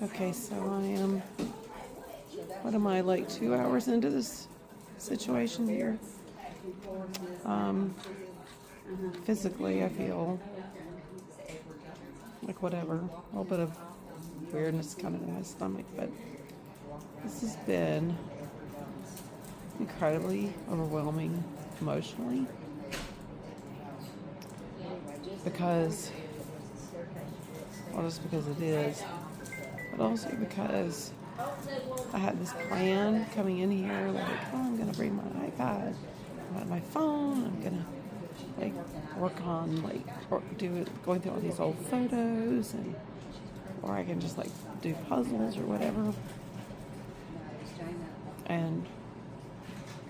Okay, so I am, what am I, like 2 hours into this situation here? Physically, I feel like whatever, a little bit of weirdness coming in my stomach, but this has been incredibly overwhelming emotionally because, well, just because it is, but also because I had this plan coming in here, like, oh, I'm going to bring my iPad, my phone, I'm going to, like, work on, like, going through all these old photos, and, or I can just, like, do puzzles or whatever, and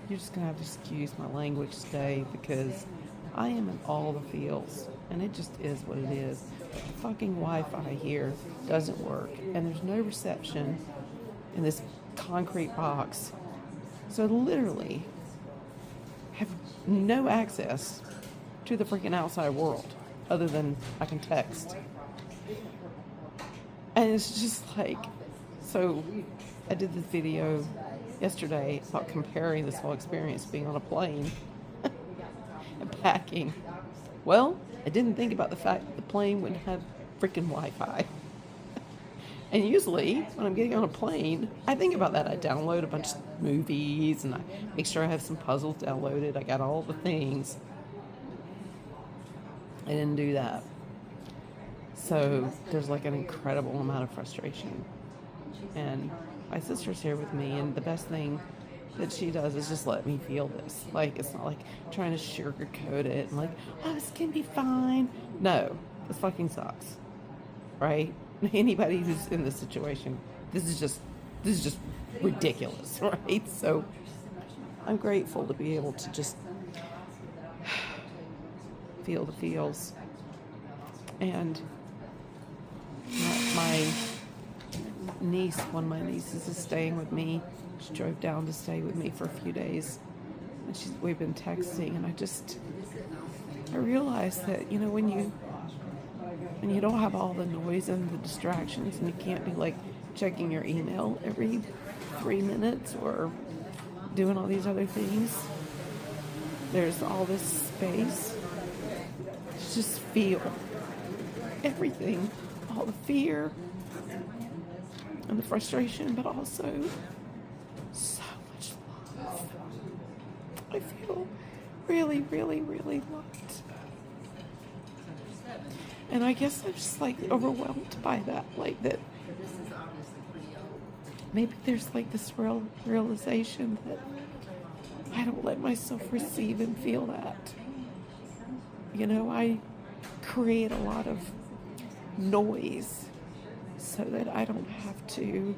you're just going to have to excuse my language today because I am in all the feels, and it just is what it is. The fucking Wi-Fi here doesn't work, and there's no reception in this concrete box. So I literally have no access to the freaking outside world other than I can text. And it's just like, so I did this video yesterday about comparing this whole experience being on a plane and packing. Well, I didn't think about the fact that the plane wouldn't have freaking Wi-Fi. And usually, when I'm getting on a plane, I think about that. I download a bunch of movies, and I make sure I have some puzzles downloaded. I got all the things. I didn't do that. So there's like an incredible amount of frustration. And my sister's here with me, and the best thing that she does is just let me feel this. Like, it's not like trying to sugarcoat it and like, oh, this can be fine. No, this fucking sucks. Right? Anybody who's in this situation, this is just ridiculous, right? So I'm grateful to be able to just feel the feels. And my niece, one of my nieces, is staying with me. She drove down to stay with me for a few days, and we've been texting, and I realized that, you know, when you don't have all the noise and the distractions, and you can't be like checking your email every 3 minutes or doing all these other things, there's all this space to just feel everything, all the fear and the frustration, but also so much love. I feel really, really, really loved. And I guess I'm just like overwhelmed by that, like that maybe there's like this realization that I don't let myself receive and feel that. You know, I create a lot of noise so that I don't have to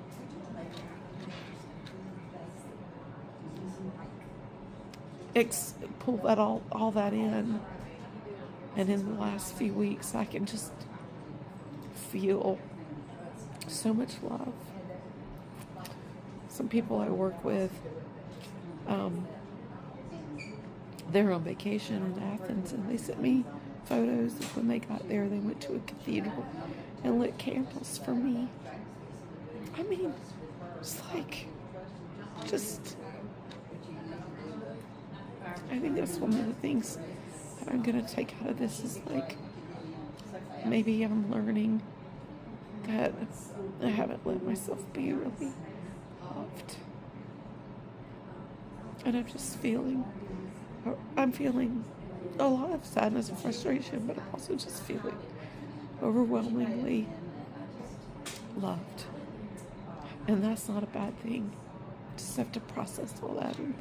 pull that all that in. And in the last few weeks, I can just feel so much love. Some people I work with, they're on vacation in Athens, and they sent me photos of when they got there. They went to a cathedral and lit candles for me. I mean, it's like, just, I think that's one of the things that I'm going to take out of this is like, maybe I'm learning that I haven't let myself be really loved. And I'm feeling a lot of sadness and frustration, but I'm also just feeling overwhelmingly loved. And that's not a bad thing. Just have to process all that and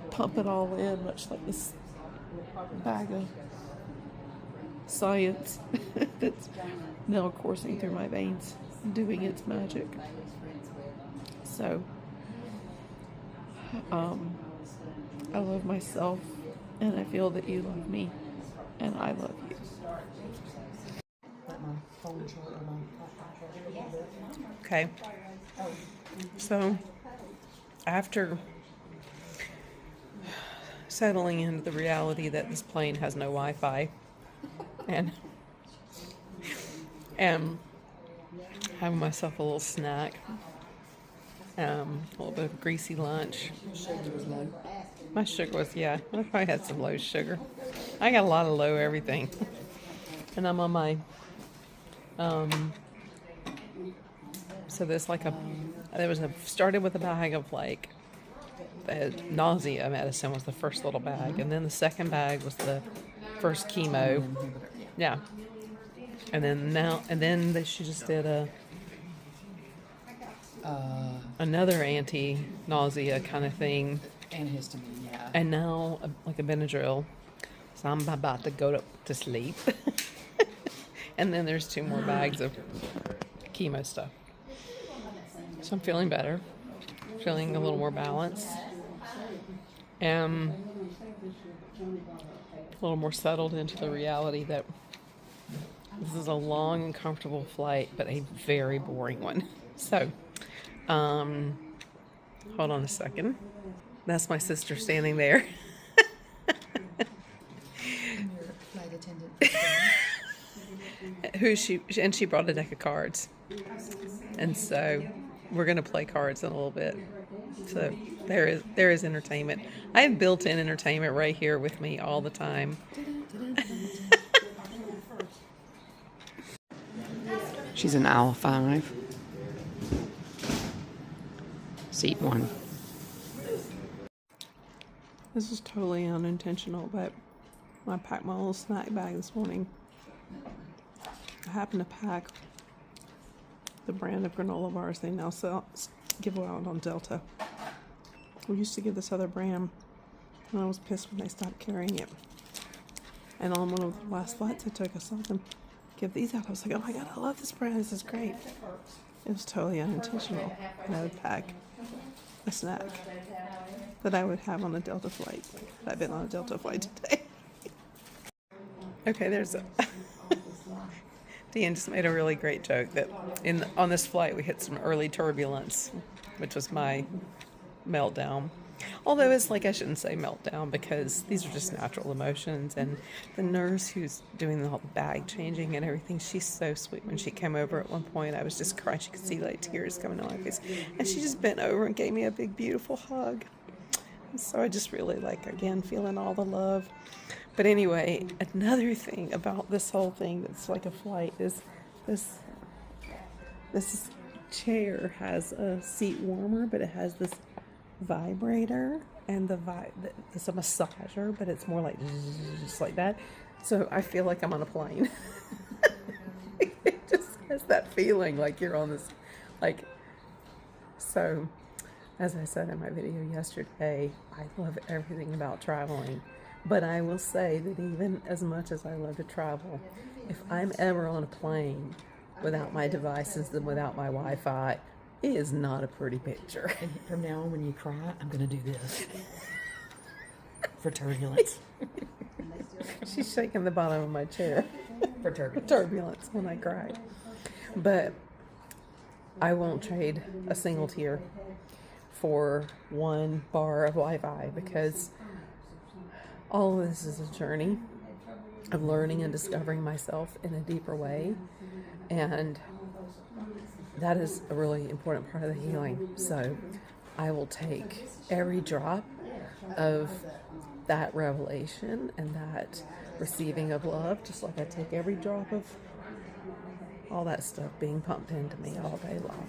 pump it all in, much like this bag of science that's now coursing through my veins and doing its magic. So, I love myself, and I feel that you love me, and I love you. Okay, so after settling into the reality that this plane has no Wi-Fi and having myself a little snack. A little bit of greasy lunch. Sugar was low. My sugar was, yeah, I probably had some low sugar. I got a lot of low everything. And I'm on my, so there's like started with a bag of like, nausea medicine was the first little bag. And then the second bag was the first chemo. Yeah. And then she just did another anti-nausea kind of thing. Antihistamine, yeah. And now, like a Benadryl. So I'm about to go to sleep. And then there's 2 more bags of chemo stuff. So I'm feeling better. Feeling a little more balanced. And a little more settled into the reality that this is a long and comfortable flight, but a very boring one. So, hold on a second. That's my sister standing there. Your flight attendant. And she brought a deck of cards. And so we're going to play cards in a little bit. So there is entertainment. I have built-in entertainment right here with me all the time. She's an aisle 5. Seat 1. This is totally unintentional, but I packed my little snack bag this morning. I happened to pack the brand of granola bars they now give out on Delta. We used to get this other brand, and I was pissed when they stopped carrying it. And on one of the last flights I took, I saw them give these out. I was like, oh my God, I love this brand. This is great. It was totally unintentional. And I would pack a snack that I would have on a Delta flight. I've been on a Delta flight today. Okay, there's a... Dean just made a really great joke that on this flight we hit some early turbulence, which was my meltdown. Although it's like, I shouldn't say meltdown, because these are just natural emotions. And the nurse who's doing all the bag changing and everything, she's so sweet. When she came over at one point, I was just crying. She could see like tears coming down my face. And she just bent over and gave me a big, beautiful hug. And so I just really again, feeling all the love. But anyway, another thing about this whole thing that's like a flight is this chair has a seat warmer, but it has this vibrator, and it's a massager, but it's more like just like that. So I feel like I'm on a plane. It just has that feeling like you're on this, so as I said in my video yesterday, I love everything about traveling. But I will say that even as much as I love to travel, if I'm ever on a plane without my devices and without my Wi-Fi, it is not a pretty picture. And from now on, when you cry, I'm going to do this. For turbulence. She's shaking the bottom of my chair. For turbulence. Turbulence when I cry. But I won't trade a single tear for 1 bar of Wi-Fi, because all of this is a journey of learning and discovering myself in a deeper way. And that is a really important part of the healing. So I will take every drop of that revelation and that receiving of love, just like I take every drop of all that stuff being pumped into me all day long.